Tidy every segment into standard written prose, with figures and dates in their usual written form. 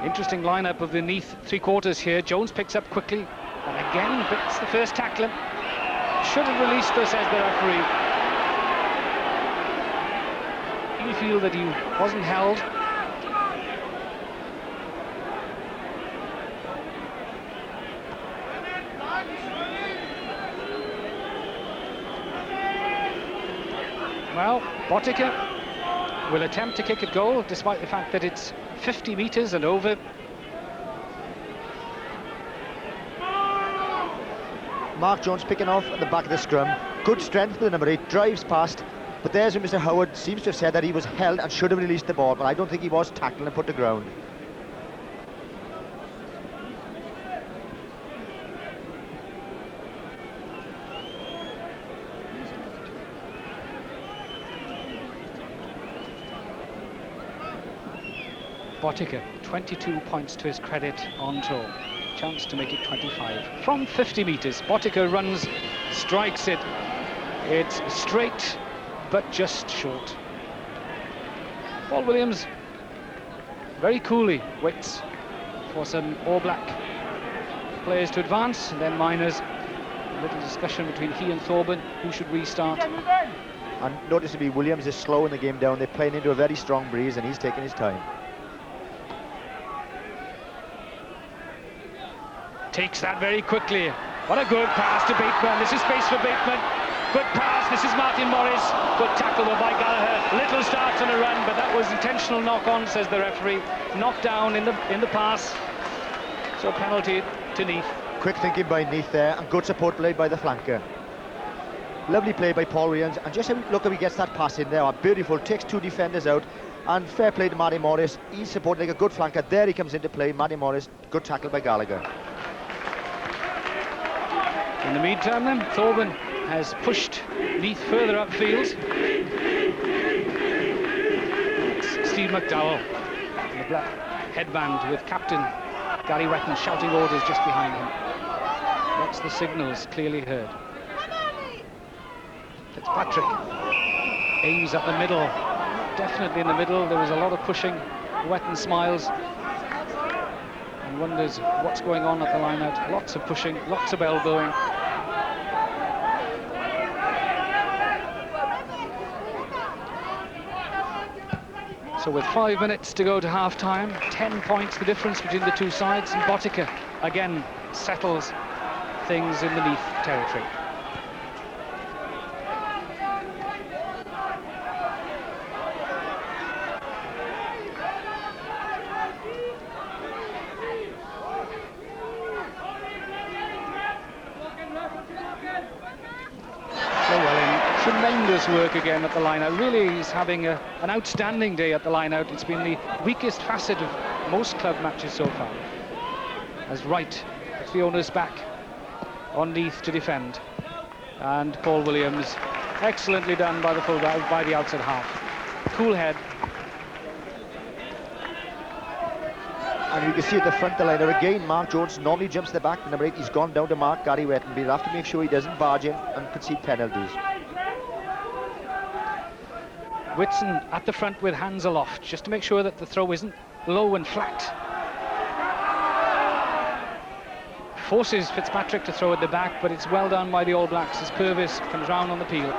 Interesting lineup of the Neath three-quarters here. Jones picks up quickly, and again bits the first tackle. Should have released though, says the referee. You feel that he wasn't held. Well, Botica will attempt to kick at goal, despite the fact that it's 50 metres and over. Mark Jones picking off at the back of the scrum. Good strength with the number 8, drives past. But there's where Mr. Howard seems to have said that he was held and should have released the ball, but I don't think he was tackled and put to ground. Botica, 22 points to his credit on tour. Chance to make it 25. From 50 metres, Botica runs, strikes it. It's straight, but just short. Paul Williams very coolly waits for some All Black players to advance, and then Miners. A little discussion between he and Thorburn, who should restart. And noticeably, Williams is slowing the game down. They're playing into a very strong breeze, and he's taking his time. Takes that very quickly. What a good pass to Bateman. This is space for Bateman. Good pass. This is Martin Morris. Good tackle though by Gallagher. Little starts on a run, but that was intentional knock-on, says the referee. Knocked down in the pass. So penalty to Neath. Quick thinking by Neath there, and good support play by the flanker. Lovely play by Paul Williams, and just look how he gets that pass in there. Beautiful. Takes two defenders out, and fair play to Martin Morris. He's supporting like a good flanker. There he comes into play. Martin Morris. Good tackle by Gallagher. In the meantime then, Thorburn has pushed Neath further upfield. It's Steve McDowell in the black headband with captain Gary Wetton shouting orders just behind him. That's the signals clearly heard. Fitzpatrick aims up the middle, definitely in the middle. There was a lot of pushing. Wetton smiles and wonders what's going on at the line-out. Lots of pushing, lots of elbowing. So with 5 minutes to go to half-time, 10 points the difference between the two sides, and Botica again settles things in the Neath territory. Tremendous work again at the line-out. Really, he's having an outstanding day at the line-out. It's been the weakest facet of most club matches so far. As Wright puts the onus back on Neath to defend. And Paul Williams, excellently done by the fullback, by the outside half. Cool head. And you can see at the front of the line-out again, Mark Jones normally jumps to the back. Number 8, he's gone down to Mark Gary Wetton. But he'll have to make sure he doesn't barge in and concede penalties. Whitson at the front with hands aloft, just to make sure that the throw isn't low and flat. Forces Fitzpatrick to throw at the back, but it's well done by the All Blacks as Purvis comes round on the peel.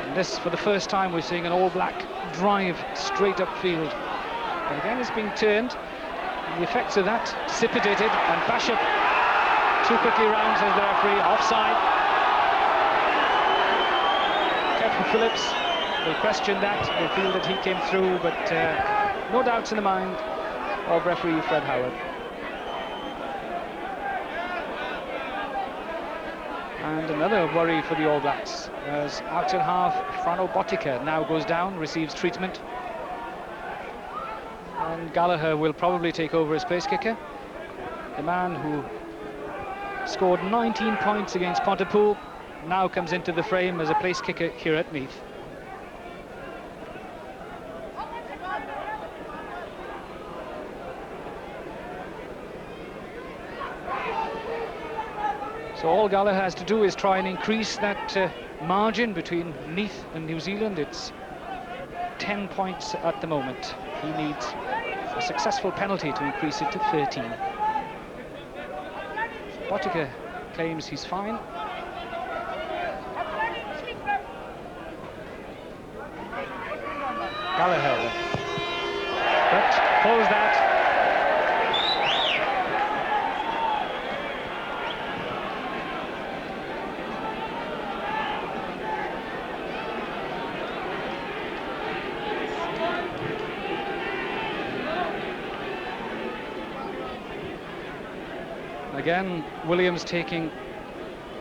And this, for the first time, we're seeing an All Black drive straight upfield. But again, it's being turned. And the effects of that dissipated, and Basham too quickly round, says the referee. Offside. Kevin Phillips will question that. They feel that he came through, but no doubts in the mind of referee Fred Howard. And another worry for the All Blacks, as outside half Frano Botica now goes down, receives treatment. And Gallagher will probably take over as place kicker. The man who scored 19 points against Pontypool now comes into the frame as a place kicker here at Neath. So all Gallagher has to do is try and increase that margin between Neath and New Zealand. It's 10 points at the moment. He needs a successful penalty to increase it to 13. Botica claims he's fine. Gallagher, but pulls that. Again, Williams taking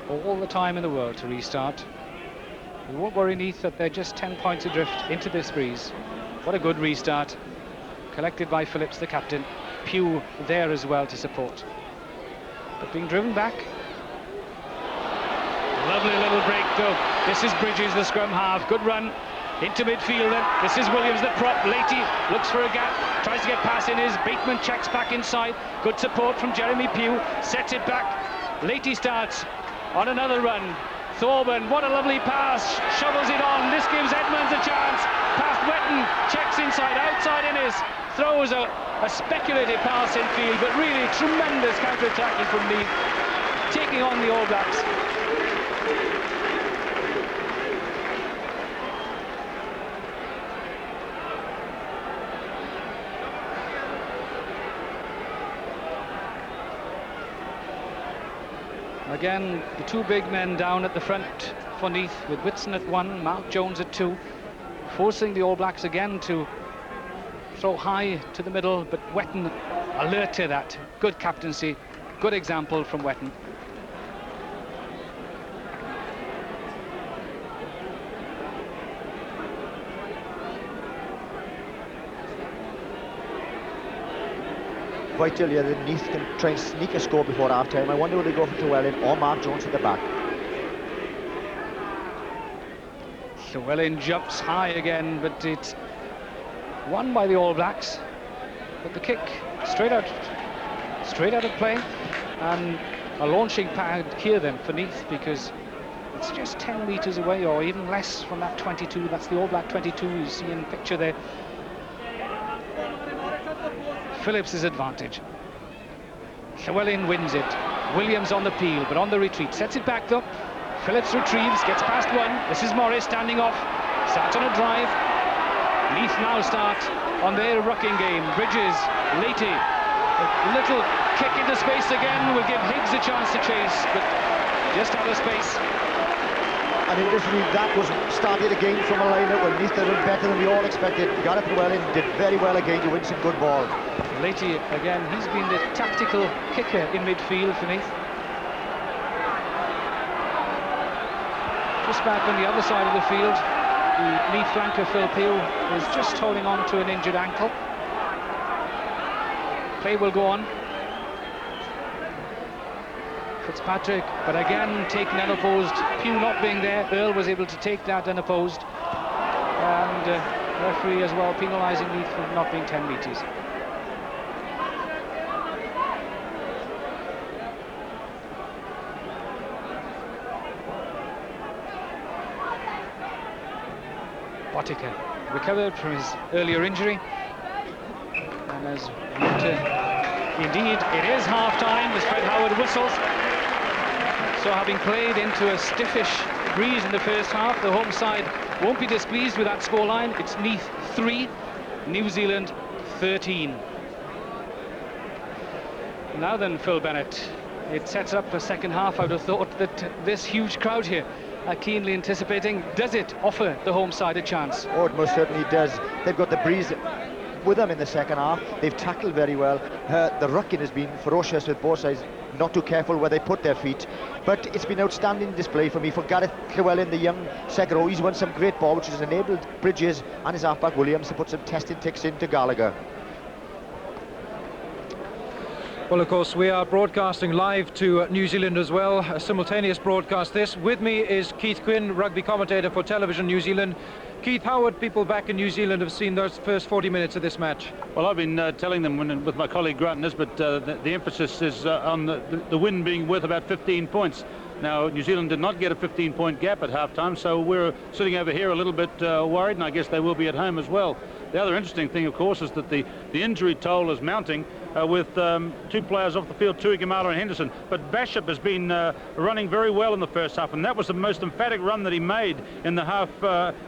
all the time in the world to restart. We won't worry Neath that they're just 10 points adrift into this breeze. What a good restart. Collected by Phillips, the captain. Pugh there as well to support. But being driven back. Lovely little break though. This is Bridges, the scrum half. Good run into midfield then. This is Williams, the prop. Leahy looks for a gap. Tries to get past in his. Bateman checks back inside. Good support from Jeremy Pugh. Sets it back. Leahy starts on another run. Thorburn, what a lovely pass. Shovels it on. This gives Edmonds a chance. Past Wetton. Checks inside. Outside in his. Throws a speculative pass in field. But really tremendous counter-attacking from Neath. Taking on the All Blacks. Again, the two big men down at the front for Neath, with Whitson at 1, Mark Jones at 2, forcing the All Blacks again to throw high to the middle, but Wetton alert to that. Good captaincy, good example from Wetton. Vital, yeah, that Neath can try and sneak a score before half-time. I wonder whether they go for Llewellyn or Mark Jones at the back. Llewellyn jumps high again, but it's won by the All Blacks. But the kick straight out of play, and a launching pad here then for Neath, because it's just 10 metres away or even less from that 22. That's the All Black 22 you see in the picture there. Phillips' advantage. Llewellyn wins it. Williams on the peel, but on the retreat. Sets it back up. Phillips retrieves, gets past one. This is Morris standing off. Starts on a drive. Neath now start on their rucking game. Bridges, Leahy. A little kick into space again will give Higgs a chance to chase, but just out of space. And interestingly, that was started again from a line-out where Neath did better than we all expected. Gareth Llewellyn did very well again to win some good ball. Leahy, again, he's been the tactical kicker in midfield for Neath. Just back on the other side of the field, the Neath flanker Phil Pugh is just holding on to an injured ankle. Play will go on. Fitzpatrick, but again taken unopposed. Pugh not being there, Earl was able to take that unopposed. And referee as well penalising Neath for not being 10 metres. Botica recovered from his earlier injury, and as indeed it is half-time as Fred Howard whistles. So having played into a stiffish breeze in the first half, the home side won't be displeased with that scoreline. It's Neath 3, New Zealand 13. Now then, Phil Bennett, it sets up a second half. I would have thought that this huge crowd here are keenly anticipating. Does it offer the home side a chance? Oh, it most certainly does. They've got the breeze with them in the second half. They've tackled very well. The rucking has been ferocious with both sides, not too careful where they put their feet. But it's been outstanding display for me for Gareth Llewellyn, the young second row. He's won some great ball, which has enabled Bridges and his halfback Williams to put some testing ticks into Gallagher. Well, of course, we are broadcasting live to New Zealand as well, a simultaneous broadcast this. With me is Keith Quinn, rugby commentator for Television New Zealand. Keith, how would people back in New Zealand have seen those first 40 minutes of this match? Well, I've been telling them with my colleague Grant Nisbet, the emphasis is on the win being worth about 15 points. Now, New Zealand did not get a 15-point gap at half-time, so we're sitting over here a little bit worried, and I guess they will be at home as well. The other interesting thing, of course, is that the injury toll is mounting with two players off the field, Tuigamala and Henderson. But Bishop has been running very well in the first half, and that was the most emphatic run that he made in the half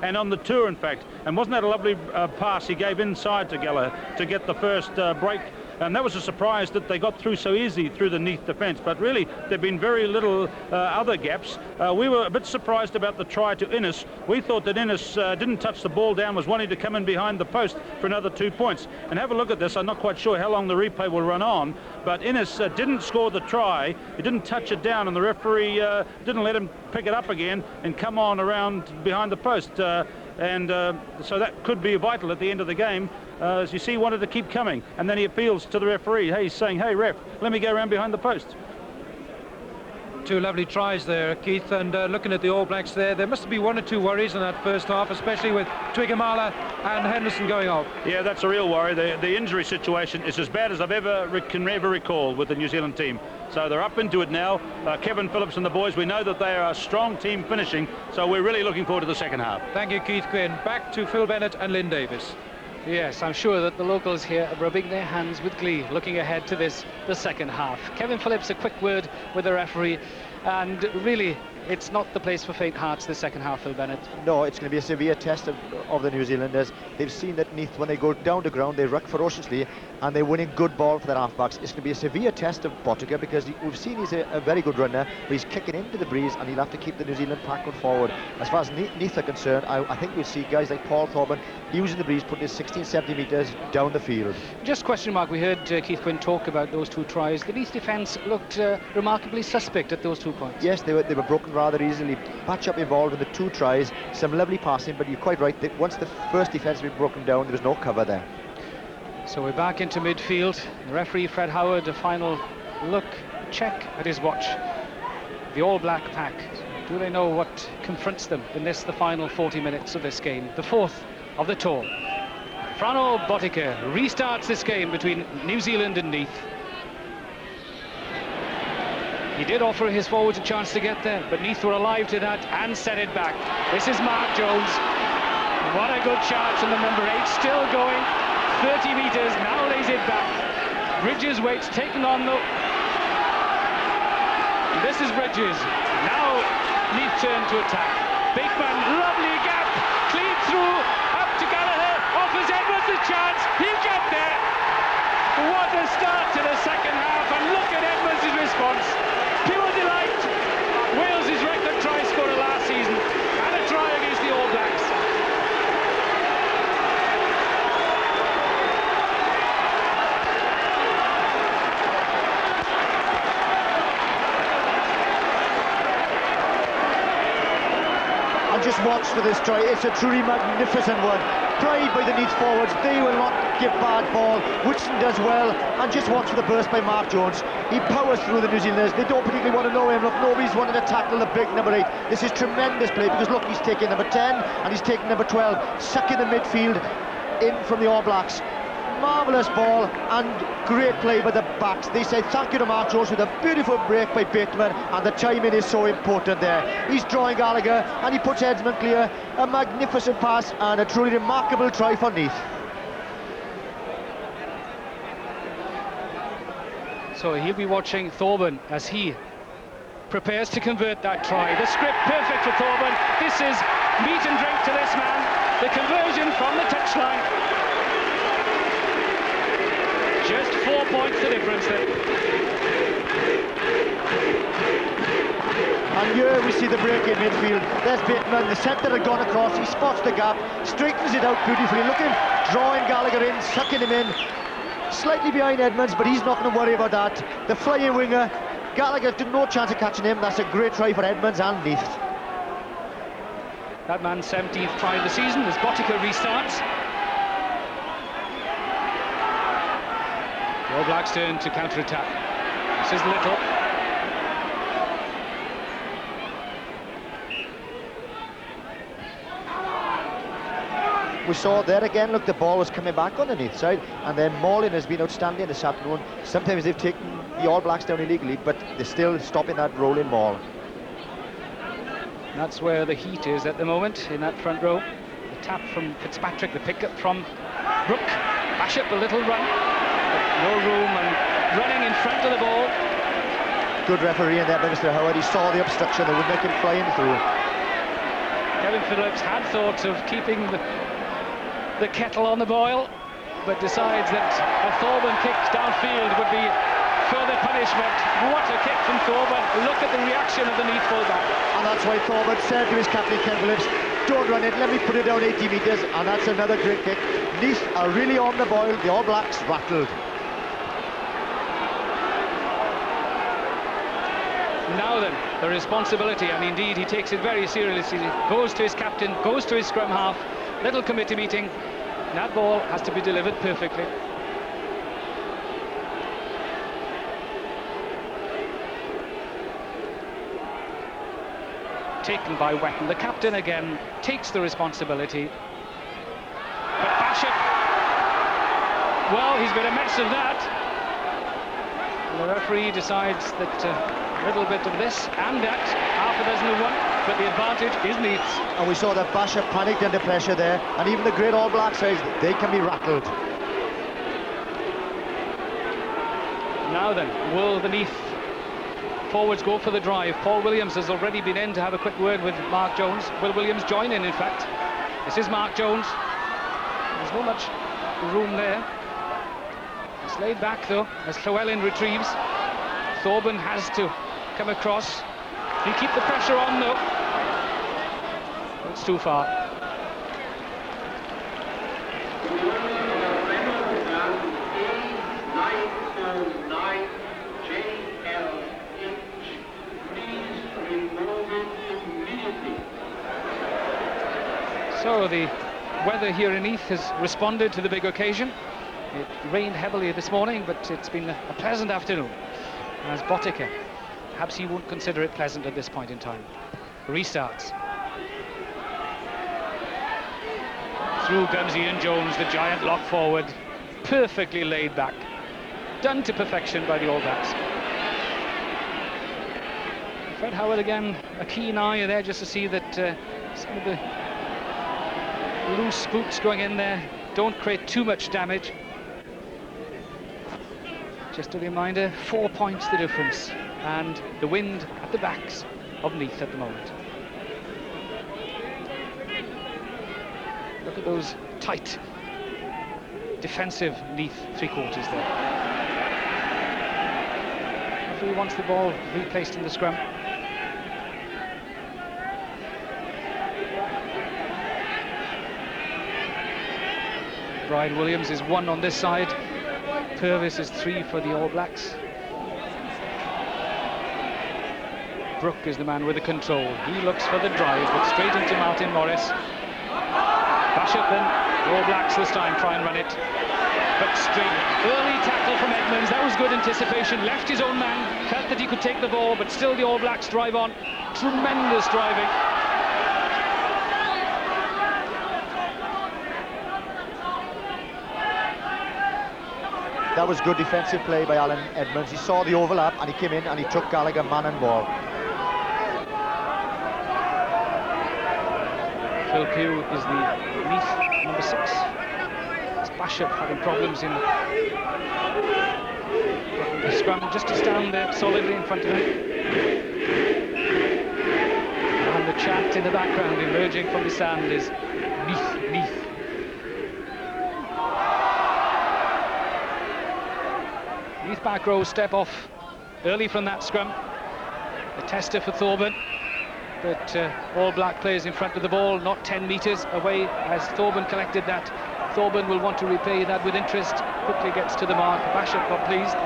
and on the tour, in fact. And wasn't that a lovely pass he gave inside to Gallagher to get the first break? And that was a surprise that they got through so easy through the Neath defence. But really, there have been very little other gaps. We were a bit surprised about the try to Innes. We thought that Innes didn't touch the ball down, was wanting to come in behind the post for another 2 points. And have a look at this. I'm not quite sure how long the replay will run on, but Innes didn't score the try. He didn't touch it down, and the referee didn't let him pick it up again and come on around behind the post. So that could be vital at the end of the game. As you see, he wanted to keep coming, and then he appeals to the referee. Hey, he's saying, hey, ref, let me go around behind the post. Two lovely tries there, Keith, and looking at the All Blacks there must be one or two worries in that first half, especially with Tuigamala and Henderson going off. Yeah, that's a real worry. The injury situation is as bad as I've can ever recall with the New Zealand team. So they're up into it now. Kevin Phillips and the boys, we know that they are a strong team finishing, so we're really looking forward to the second half. Thank you, Keith Quinn. Back to Phil Bennett and Lynn Davis. Yes, I'm sure that the locals here are rubbing their hands with glee, looking ahead to the second half. Kevin Phillips, a quick word with the referee, and really, it's not the place for faint hearts, the second half, Phil Bennett. No, it's going to be a severe test of the New Zealanders. They've seen that Neath, when they go down to ground, they ruck ferociously, and they're winning good ball for their halfbacks. It's going to be a severe test of Botica, because we've seen he's a very good runner, but he's kicking into the breeze, and he'll have to keep the New Zealand pack going forward. As far as Neath are concerned, I think we'll see guys like Paul Thorburn using the breeze, putting his 16-70 metres down the field. Just question mark, we heard Keith Quinn talk about those two tries. The Neath defence looked remarkably suspect at those 2 points. Yes, they were broken rather easily. Patch-up involved in the two tries, some lovely passing, but you're quite right, that once the first defence had been broken down, there was no cover there. So we're back into midfield. The referee, Fred Howard, a final look, check at his watch. The All Black pack, do they know what confronts them in the final 40 minutes of this game, the fourth of the tour? Frano Botica restarts this game between New Zealand and Neath. He did offer his forwards a chance to get there, but Neath were alive to that and set it back. This is Mark Jones. What a good charge from the number 8, still going. 30 metres, now lays it back. Bridges waits, taken on the... This is Bridges. Now Neath turn to attack. Bateman, lovely gap, clean through, up to Gallagher, offers Edwards a chance, he'll get there. What a start to the second half, and look at Edwards' response. Pure delight. Wales' record try scorer last season, and a try against the All Blacks. And just watch for this try, it's a truly magnificent one. Pride by the Neath forwards, they will not give bad ball. Woodson does well, and just watch for the burst by Mark Jones. He powers through the New Zealanders, they don't particularly want to know him. Look, nobody's wanting to tackle the big number 8. This is tremendous play, because look, he's taking number 10 and he's taking number 12, sucking the midfield in from the All Blacks. Marvellous ball and great play by the backs. They say thank you to Mark Jones with a beautiful break by Bateman, and the timing is so important there. He's drawing Gallagher and he puts Edmund clear. A magnificent pass and a truly remarkable try for Neath. So he'll be watching Thorburn as he prepares to convert that try. The script perfect for Thorburn. This is meat and drink to this man. The conversion from the touchline. Just 4 points the difference there. And here we see the break in midfield. There's Bateman, the centre had gone across, he spots the gap, straightens it out beautifully, looking, drawing Gallagher in, sucking him in. Slightly behind Edmonds, but he's not going to worry about that. The flying winger, Gallagher did no chance of catching him. That's a great try for Edmonds and Neath. That man's 17th try of the season as Botica restarts. The All Blacks turn to counter-attack. This is Little. We saw there again, look, the ball was coming back on the Neath side, and then Mauling has been outstanding this afternoon. Sometimes they've taken the All Blacks down illegally, but they're still stopping that rolling maul. That's where the heat is at the moment, in that front row. The tap from Fitzpatrick, the pick-up from Brooke. Bashop, a little run, but no room, and running in front of the ball. Good referee in there, Mr. Howard. He saw the obstruction, they would make him flying through. Kevin Phillips had thoughts of keeping the kettle on the boil, but decides that a Thorburn kick downfield would be further punishment. What a kick from Thorburn. Look at the reaction of the Neath fullback. And that's why Thorburn said to his captain, Ken Phillips, don't run it, let me put it down 80 metres, and that's another great kick. Neath are really on the boil, the All Blacks rattled. Now then, the responsibility, and indeed he takes it very seriously, goes to his captain, goes to his scrum half, little committee meeting. That ball has to be delivered perfectly. Taken by Wetton. The captain again takes the responsibility. But Bashop, well, he's made a mess of that. The referee decides that a little bit of this and that, half a dozen of one, but the advantage is Neath's. And we saw that Bashop panicked under pressure there, and even the great All Black says they can be rattled. Now then, will the Neath forwards go for the drive? Paul Williams has already been in to have a quick word with Mark Jones. Will Williams join in fact? This is Mark Jones. There's not much room there. It's laid back though, as Llewellyn retrieves. Thorburn has to come across. He keep the pressure on though. It's too far. So the weather here in Neath has responded to the big occasion. It rained heavily this morning, but it's been a pleasant afternoon. As Botica, perhaps he won't consider it pleasant at this point in time. Restarts. Through comes Ian Jones, the giant lock forward, perfectly laid back. Done to perfection by the All Blacks. Fred Howard again, a keen eye there just to see that some of the loose spooks going in there don't create too much damage. Just a reminder, 4 points the difference, and the wind at the backs of Neath at the moment. Look at those tight defensive Neath three-quarters there. Referee wants the ball replaced in the scrum. Brian Williams is 1 on this side. Purvis is 3 for the All Blacks. Brooke is the man with the control. He looks for the drive, but straight into Martin Morris. Bashop then, the All Blacks this time try and run it. But straight, early tackle from Edmonds. That was good anticipation. Left his own man, felt that he could take the ball, but still the All Blacks drive on. Tremendous driving. That was good defensive play by Alan Edmonds. He saw the overlap and he came in and he took Gallagher man and ball. Phil Pugh is the Neath number 6. It's Bashop having problems in the scrum, just to stand there solidly in front of him. And the chant in the background emerging from the sand is Neath, Neath. Neath back row step off early from that scrum. A tester for Thorburn, but All Black players in front of the ball, not 10 metres away as Thorburn collected that. Thorburn will want to repay that with interest. Quickly gets to the mark. Bashop got pleased.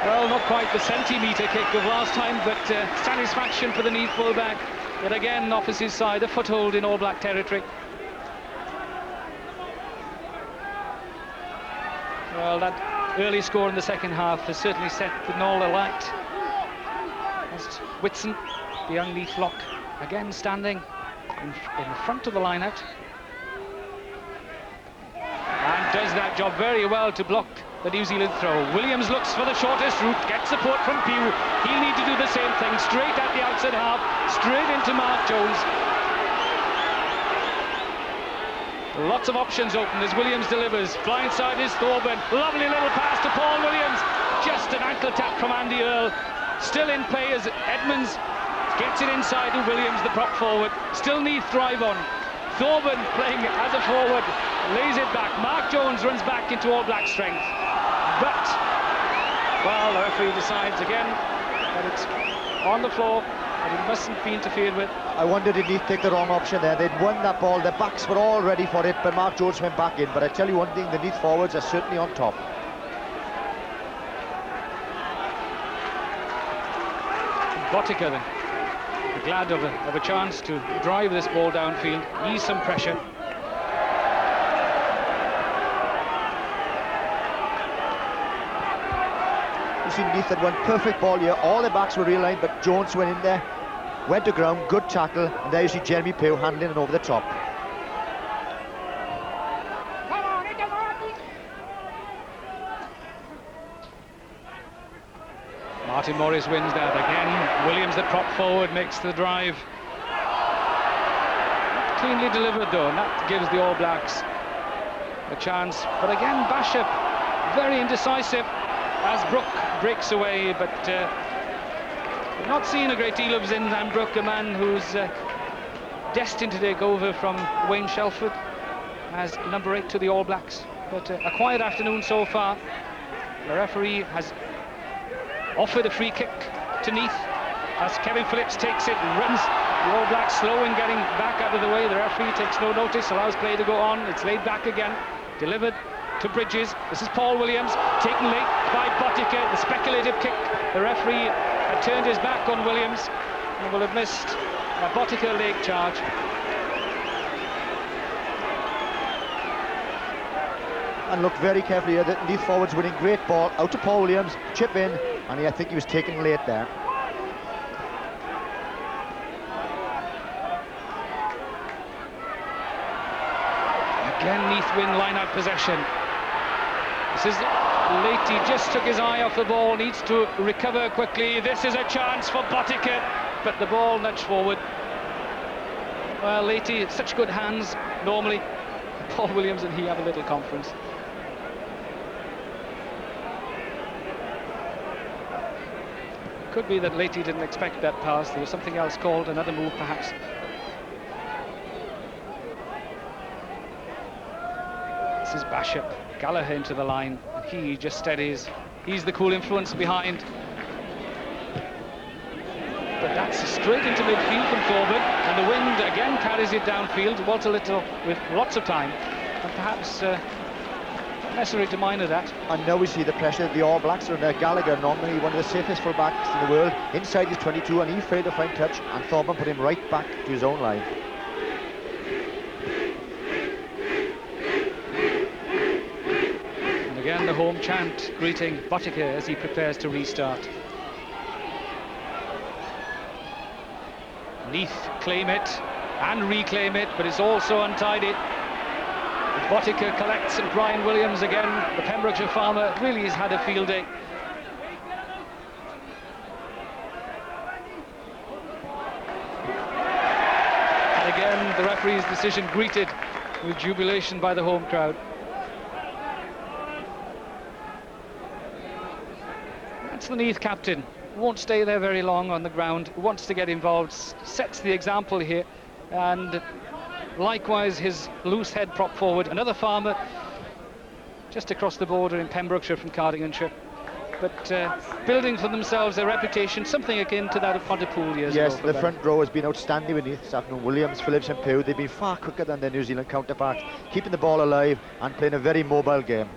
Well, not quite the centimetre kick of last time, but satisfaction for the Neath fullback. But again, off his side, a foothold in All Black territory. Well, that early score in the second half has certainly set the Noel alight. As Whitson, the young Neath lock, again standing in front of the line-out. And does that job very well to block the New Zealand throw. Williams looks for the shortest route, gets support from Pugh. He'll need to do the same thing, straight at the outside half, straight into Mark Jones. Lots of options open as Williams delivers. Blindside is Thorburn. Lovely little pass to Paul Williams. Just an ankle tap from Andy Earl. Still in play as Edmonds gets it inside to Williams, the prop forward. Still Neath drive on. Thorburn playing as a forward, lays it back. Mark Jones runs back into All Black strength. But, well, the referee decides again that it's on the floor, that it mustn't be interfered with. I wonder did Neath take the wrong option there. They'd won that ball, their backs were all ready for it, but Mark Jones went back in. But I tell you one thing, the Neath forwards are certainly on top. Botica then, glad of a chance to drive this ball downfield, ease some pressure. You see Neath had one perfect ball here, all the backs were realigned, but Jones went in there, went to ground, good tackle, and there you see Jeremy Pugh handling it over the top. Martin Morris wins that again. Williams, the prop forward, makes the drive. Cleanly delivered though, and that gives the All Blacks a chance. But again, Bishop, very indecisive as Brook breaks away. But we've not seen a great deal of Zindan Brook, a man who's destined to take over from Wayne Shelford as number 8 to the All Blacks. But a quiet afternoon so far. The referee has offered a free kick to Neath as Kevin Phillips takes it and runs. The All Blacks slow in getting back out of the way. The referee takes no notice, allows play to go on. It's laid back again, delivered to Bridges. This is Paul Williams, taken late by Botica. The speculative kick. The referee had turned his back on Williams and will have missed a Botica leg charge. And look very carefully here, the Neath forwards winning, great ball, out to Paul Williams, chip in, and I think he was taken late there. Again, Neath win line-out possession. This is Leahy, just took his eye off the ball, needs to recover quickly. This is a chance for Botica, but the ball nudged forward. Well, Leahy, such good hands normally. Paul Williams and he have a little conference. Could be that Leahy didn't expect that pass. There was something else called, another move perhaps. This is Bishop, Gallagher into the line, and he just steadies. He's the cool influence behind. But that's straight into midfield from Thorburn, and the wind again carries it downfield. Walter Little with lots of time, and perhaps necessary to minor that. And now we see the pressure the All Blacks are under. Gallagher, normally one of the safest full-backs in the world, inside his 22, and he failed to find touch, and Thorburn put him right back to his own line. And again the home chant greeting Botica as he prepares to restart. Neath claim it and reclaim it, but it's also untidy. Botica collects, and Brian Williams again, the Pembrokeshire farmer, really has had a field day. And again, the referee's decision greeted with jubilation by the home crowd. That's the Neath captain. Won't stay there very long on the ground, wants to get involved, sets the example here, and likewise his loose head prop forward, another farmer just across the border in Pembrokeshire from Cardiganshire, but building for themselves a reputation, something akin to that of Pontypool years ago. Yes, the front row has been outstanding with Neath this afternoon. Williams, Phillips and Pugh, they've been far quicker than their New Zealand counterparts, keeping the ball alive and playing a very mobile game.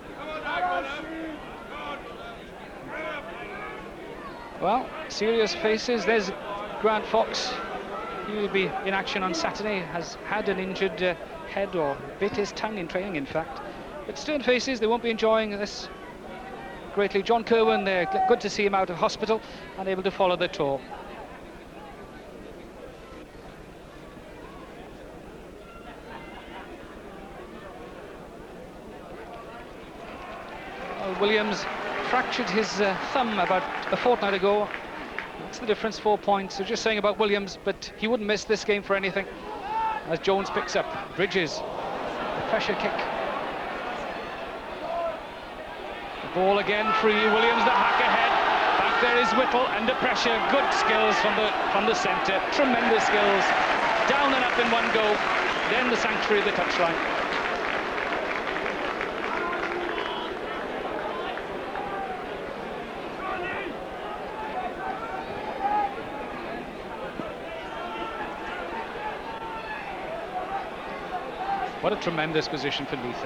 Well, serious faces. There's Grant Fox. He will be in action on Saturday, has had an injured head, or bit his tongue in training in fact. But stern faces, they won't be enjoying this greatly. John Kerwin there, good to see him out of hospital and able to follow the tour. Well, Williams fractured his thumb about a fortnight ago. That's the difference, 4 points. So just saying about Williams, but he wouldn't miss this game for anything. As Jones picks up Bridges, the pressure kick. The ball again free, Williams the hack ahead. Back there is Whittle, under pressure, good skills from the centre, tremendous skills. Down and up in one go, then the sanctuary of the touchline. What a tremendous position for Neath.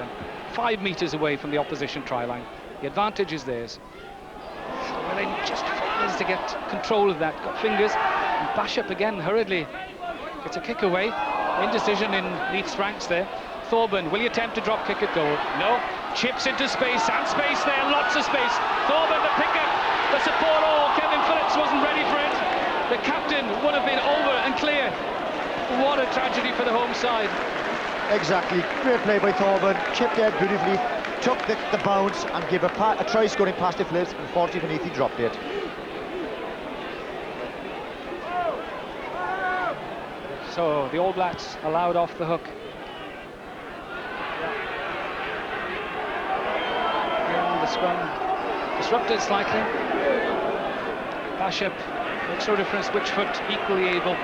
5 metres away from the opposition try line. The advantage is theirs. Well, they just fails to get control of that. Got fingers. And Bashop again hurriedly gets a kick away. Indecision in Neath's ranks there. Thorburn, will he attempt to drop kick at goal? No. Chips into space, and space there, lots of space. Thorburn to pick up the support. Oh, Kevin Phillips wasn't ready for it. The captain would have been over and clear. What a tragedy for the home side. Exactly, great play by Thorburn, chipped there beautifully, took the bounce and gave a try scoring pass to Phillips. Unfortunately for Neath, he dropped it. So the All Blacks allowed off the hook. And the scrum disrupted slightly. Bashop makes no difference which foot, equally able.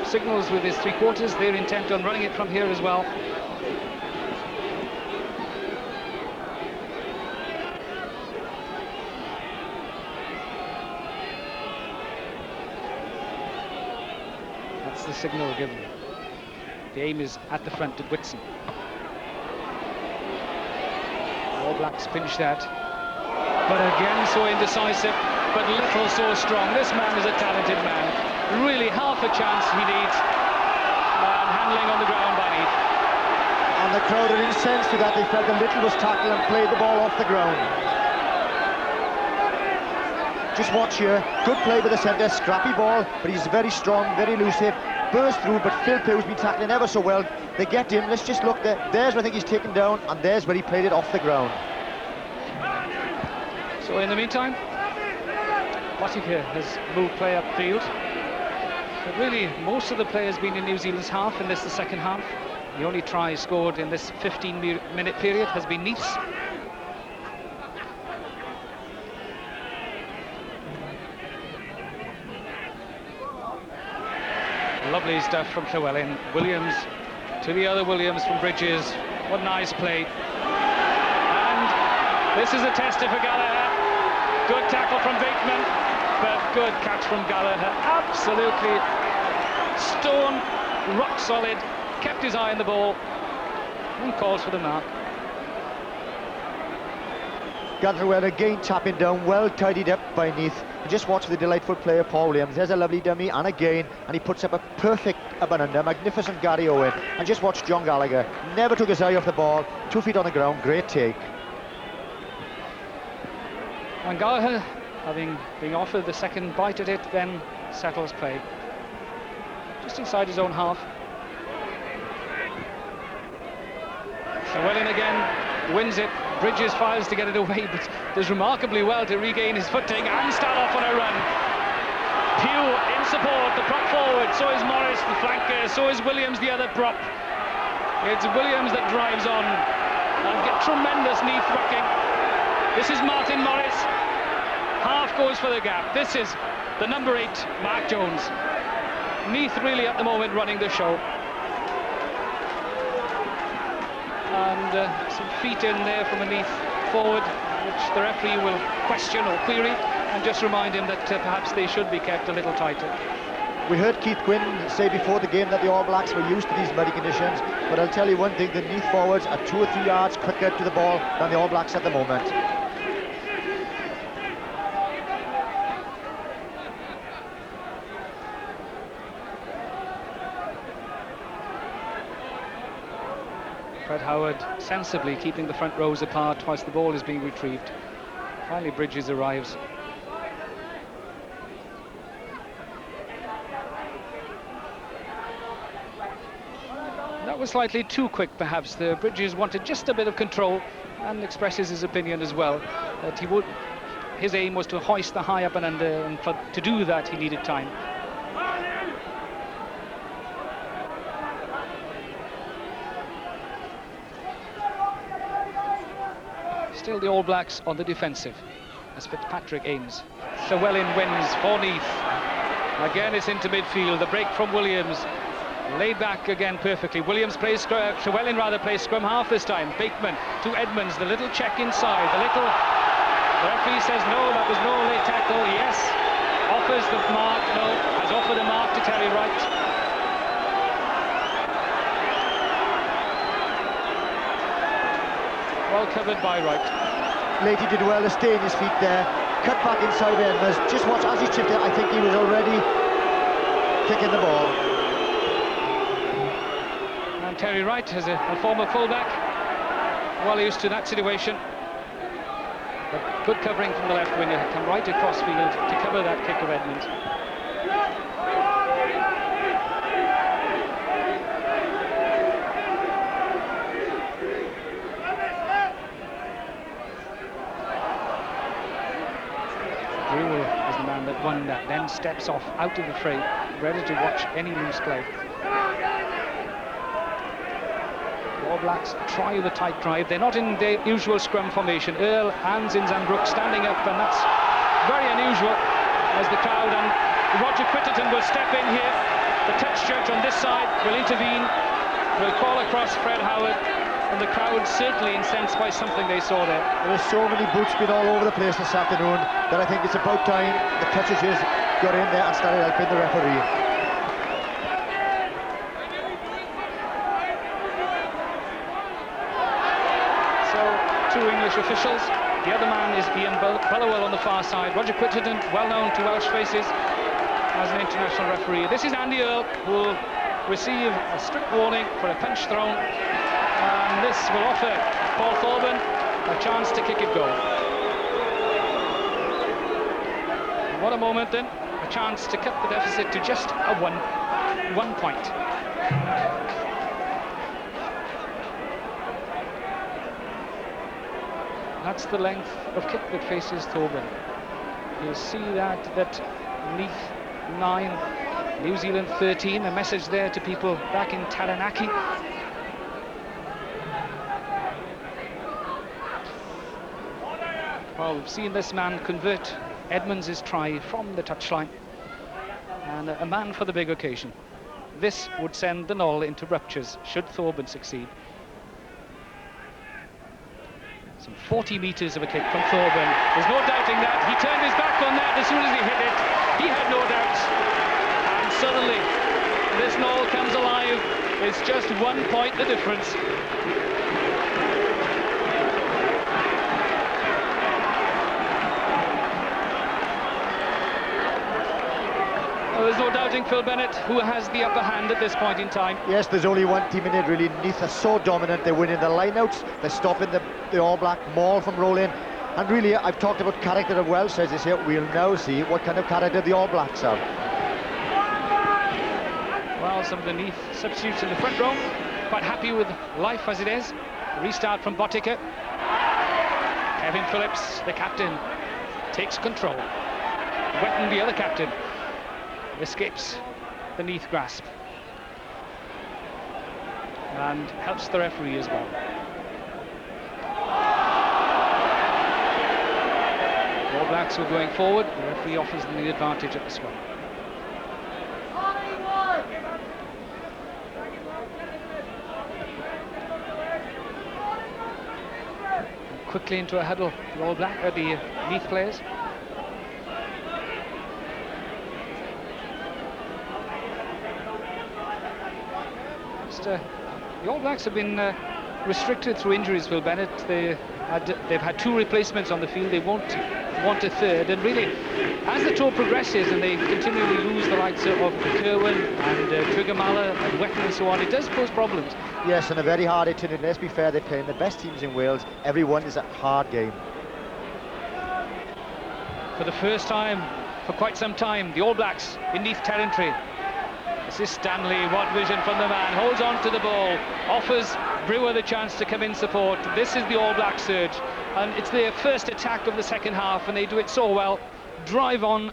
Signals with his three-quarters, they're intent on running it from here as well. That's the signal given. The aim is at the front at Whitson. All Blacks pinch that. But again, so indecisive, but little so strong. This man is a talented man. Really half a chance he needs, and handling on the ground by Neath. And the crowd are incensed to that. They felt the Little was tackled and played the ball off the ground. Just watch here, good play by the centre, scrappy ball, but he's very strong, very elusive, burst through, but Phil Pugh's been tackling ever so well. They get him, let's just look there, there's where I think he's taken down, and there's where he played it off the ground. So in the meantime, Whittaker has moved play upfield. But really, most of the play has been in New Zealand's half, and this the second half. The only try scored in this 15-minute period has been Neath's. Lovely stuff from Llewellyn. Williams to the other Williams from Bridges. What nice play. And this is a tester for Gallagher. Good tackle from Bateman, but good catch from Gallagher. Absolutely stone, rock solid, kept his eye on the ball and calls for the mark. Gallagher again tapping down, well tidied up by Neath. And just watch the delightful play of Paul Williams. There's a lovely dummy, and again, and he puts up a perfect up and under, magnificent Gary Owen. And just watch John Gallagher, never took his eye off the ball, 2 feet on the ground, great take. And Gallagher, having been offered the second bite at it, then settles play. Just inside his own half. Llewellyn again wins it. Bridges fires to get it away, but does remarkably well to regain his footing and start off on a run. Pugh in support, the prop forward, so is Morris, the flanker, so is Williams, the other prop. It's Williams that drives on and get tremendous Neath rucking. This is Martin Morris. Half goes for the gap. This is the number 8, Mark Jones. Neath really at the moment running the show. And some feet in there from a Neath forward, which the referee will question or query, and just remind him that perhaps they should be kept a little tighter. We heard Keith Quinn say before the game that the All Blacks were used to these muddy conditions, but I'll tell you one thing, the Neath forwards are 2 or 3 yards quicker to the ball than the All Blacks at the moment. Fred Howard sensibly keeping the front rows apart whilst the ball is being retrieved. Finally Bridges arrives. That was slightly too quick perhaps. The Bridges wanted just a bit of control, and expresses his opinion as well, that his aim was to hoist the high up and under, and to do that he needed time. Still the All Blacks on the defensive as Fitzpatrick aims. Llewellyn wins for Neath. Again it's into midfield, the break from Williams. Laid back again perfectly. Williams plays Llewellyn plays scrum half this time. Bateman to Edmonds, the little check inside. The referee says no, that was no late tackle. Yes, offers the mark. No, has offered a mark to Terry Wright. Well covered by Wright. Leahy did well to stay in his feet there. Cut back inside Edmonds. Just watch as he chipped it. I think he was already kicking the ball. And Terry Wright, as a former fullback, well used to that situation. But good covering from the left winger, come right across field to cover that kick of Edmonds. Jewell is the man that won that, then steps off out of the fray, ready to watch any loose play. The All Blacks try the tight drive. They're not in their usual scrum formation. Earl and Zinzanbrook standing up, and that's very unusual as the crowd, and Roger Quitterton will step in here. The touch judge on this side will intervene, will call across Fred Howard, and the crowd certainly incensed by something they saw there. There's so many boots been all over the place this afternoon that I think it's about time the touch judges got in there and started helping the referee. Two English officials. The other man is Ian Bullowell on the far side. Roger Quitterton, well known to Welsh faces as an international referee. This is Andy Earl, who will receive a strict warning for a punch thrown, and this will offer Paul Thorburn a chance to kick it goal. What a moment then, a chance to cut the deficit to just a one point. That's the length of kick that faces Thorburn. You'll see that Neath 9, New Zealand 13, a message there to people back in Taranaki. Well, we've seen this man convert Edmonds' try from the touchline, and a man for the big occasion. This would send the null into ruptures should Thorburn succeed. Some 40 metres of a kick from Thorburn. There's no doubting that. He turned his back on that as soon as he hit it. He had no doubts. And suddenly, this null comes alive. It's just 1 point the difference. There's no doubting Phil Bennett, who has the upper hand at this point in time. Yes, there's only one team in it really. Neath are so dominant. They're winning the lineouts. They're stopping the All Black maul from rolling. And really, I've talked about character of Welsh, says this here. We'll now see what kind of character the All Blacks have. Well, some of the Neath substitutes in the front row, quite happy with life as it is. Restart from Botica. Kevin Phillips, the captain, takes control. Wetton, the other captain, escapes the Neath grasp and helps the referee as well. All Blacks were going forward. The referee offers them the advantage at the scrum. And quickly into a huddle, the Neath players. The All Blacks have been restricted through injuries, Phil Bennett. They've had 2 replacements on the field. They won't want a third. And really, as the tour progresses and they continually lose the likes of Kerwin and Trigamala and Wetton and so on, it does pose problems. Yes, and a very hard hit. And let's be fair, they're playing the best teams in Wales. Everyone is a hard game. For the first time for quite some time, the All Blacks in Neath territory. This is Stanley. What vision from the man. Holds on to the ball. Offers Brewer the chance to come in support. This is the All Black surge. And it's their first attack of the second half, and they do it so well. Drive on,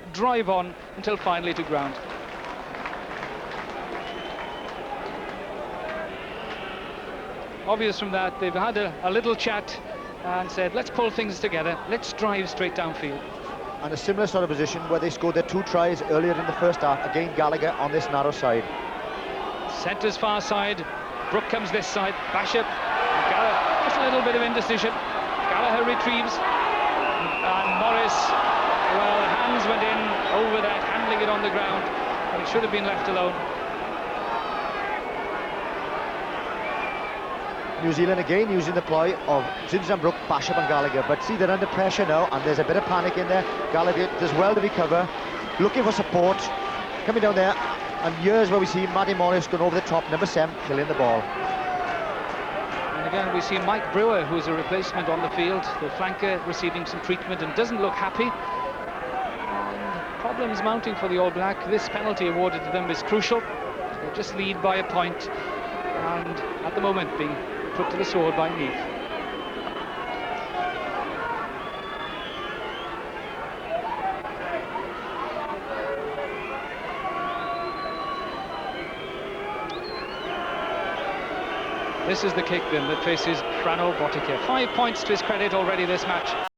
until finally to ground. Obvious from that, they've had a little chat and said, let's pull things together. Let's drive straight downfield. And a similar sort of position where they scored their 2 tries earlier in the first half. Again, Gallagher on this narrow side. Centre's far side. Brook comes this side. Basham. Gallagher, just a little bit of indecision. Gallagher retrieves. And Morris, well, hands went in over that, handling it on the ground. And it should have been left alone. New Zealand again using the ploy of Zinsambrook, Basham and Gallagher, but see, they're under pressure now and there's a bit of panic in there. Gallagher does well to recover, looking for support, coming down there, and here's where we see Matty Morris going over the top, number 7, killing the ball. And again we see Mike Brewer, who's a replacement on the field, the flanker receiving some treatment and doesn't look happy. And problems mounting for the All Black. This penalty awarded to them is crucial. They just lead by a point, and at the moment being put to the sword by Neath. This is the kick then that faces Frano Botica. 5 points to his credit already this match.